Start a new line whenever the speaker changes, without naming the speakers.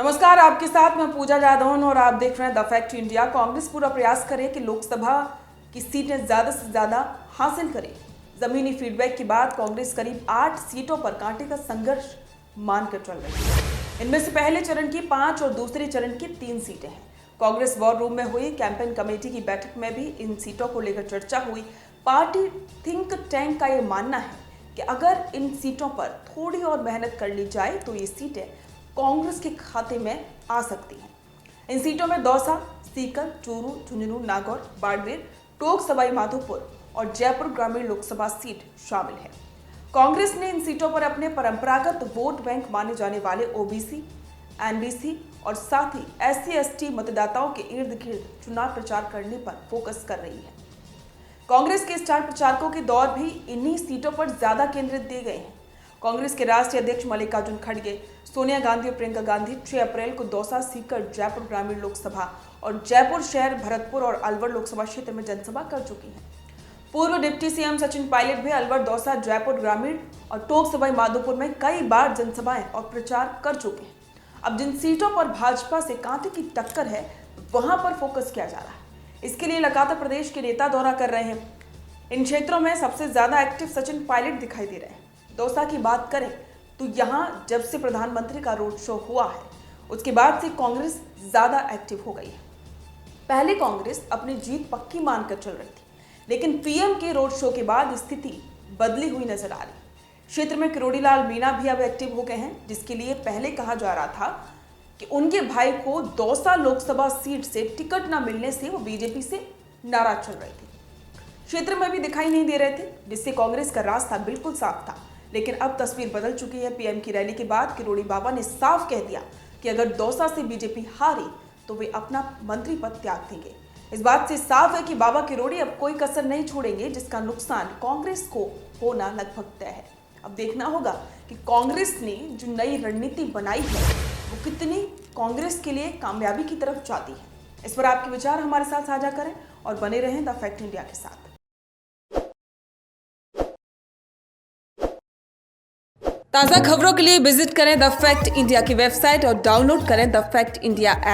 नमस्कार, आपके साथ मैं पूजा जादौन और आप देख रहे हैं द फैक्ट इंडिया। कांग्रेस पूरा प्रयास करे कि लोकसभा की सीटें ज्यादा से ज्यादा हासिल करे। जमीनी फीडबैक के बाद कांग्रेस करीब 8 सीटों पर कांटे का संघर्ष मानकर चल रही है। इनमें से पहले चरण की 5 और दूसरे चरण की 3 सीटें हैं। कांग्रेस वॉर रूम में हुई कैंपेन कमेटी की बैठक में भी इन सीटों को लेकर चर्चा हुई। पार्टी थिंक टैंक का यह मानना है कि अगर इन सीटों पर थोड़ी और मेहनत कर ली जाए तो ये सीटें कांग्रेस के खाते में आ सकती हैं। इन सीटों में दौसा, सीकर, चूरू, झुंझुनू, नागौर, बाड़मेर, टोंक, सवाई माधोपुर और जयपुर ग्रामीण लोकसभा सीट शामिल है। कांग्रेस ने इन सीटों पर अपने परंपरागत वोट बैंक माने जाने वाले ओबीसी, एनबीसी और साथ ही SC/ST मतदाताओं के इर्द गिर्द चुनाव प्रचार करने पर फोकस कर रही है। कांग्रेस के स्टार प्रचारकों के दौर भी इन्हीं सीटों पर ज्यादा केंद्रित दिए गए हैं। कांग्रेस के राष्ट्रीय अध्यक्ष मल्लिकार्जुन खड़गे, सोनिया गांधी और प्रियंका गांधी 6 अप्रैल को दौसा, सीकर, जयपुर ग्रामीण लोकसभा और जयपुर शहर, भरतपुर और अलवर लोकसभा क्षेत्र में जनसभा कर चुकी हैं। पूर्व डिप्टी सीएम सचिन पायलट भी अलवर, दौसा, जयपुर ग्रामीण और टोंक, सवाई माधोपुर में कई बार जनसभाएं और प्रचार कर चुके हैं। अब जिन सीटों पर भाजपा से कांटे की टक्कर है, वहां पर फोकस किया जा रहा है। इसके लिए लगातार प्रदेश के नेता दौरा कर रहे हैं। इन क्षेत्रों में सबसे ज्यादा एक्टिव सचिन पायलट दिखाई दे रहे हैं। दौसा की बात करें तो यहां जब से प्रधानमंत्री का रोड शो हुआ है, उसके बाद से कांग्रेस ज्यादा एक्टिव हो गई है। पहले कांग्रेस अपनी जीत पक्की मानकर चल रही थी, लेकिन पीएम के रोड शो के बाद स्थिति बदली हुई नजर आ रही। क्षेत्र में किरोड़ीलाल मीणा भी अब एक्टिव हो गए हैं, जिसके लिए पहले कहा जा रहा था कि उनके भाई को दौसा लोकसभा सीट से टिकट न मिलने से वो बीजेपी से नाराज चल रहे थे। क्षेत्र में भी दिखाई नहीं दे रहे थे, जिससे कांग्रेस का रास्ता बिल्कुल साफ था। लेकिन अब तस्वीर बदल चुकी है। पीएम की रैली के बाद किरोड़ी बाबा ने साफ कह दिया कि अगर दौसा से बीजेपी हारी तो वे अपना मंत्री पद त्याग देंगे। इस बात से साफ है कि बाबा किरोड़ी अब कोई कसर नहीं छोड़ेंगे, जिसका नुकसान कांग्रेस को होना लगभग तय है। अब देखना होगा कि कांग्रेस ने जो नई रणनीति बनाई है वो कितनी कांग्रेस के लिए कामयाबी की तरफ जाती है। इस पर आपके विचार हमारे साथ साझा करें और बने रहें द फैक्ट इंडिया के साथ। ताज़ा खबरों के लिए विजिट करें द फैक्ट इंडिया की वेबसाइट और डाउनलोड करें द फैक्ट इंडिया ऐप।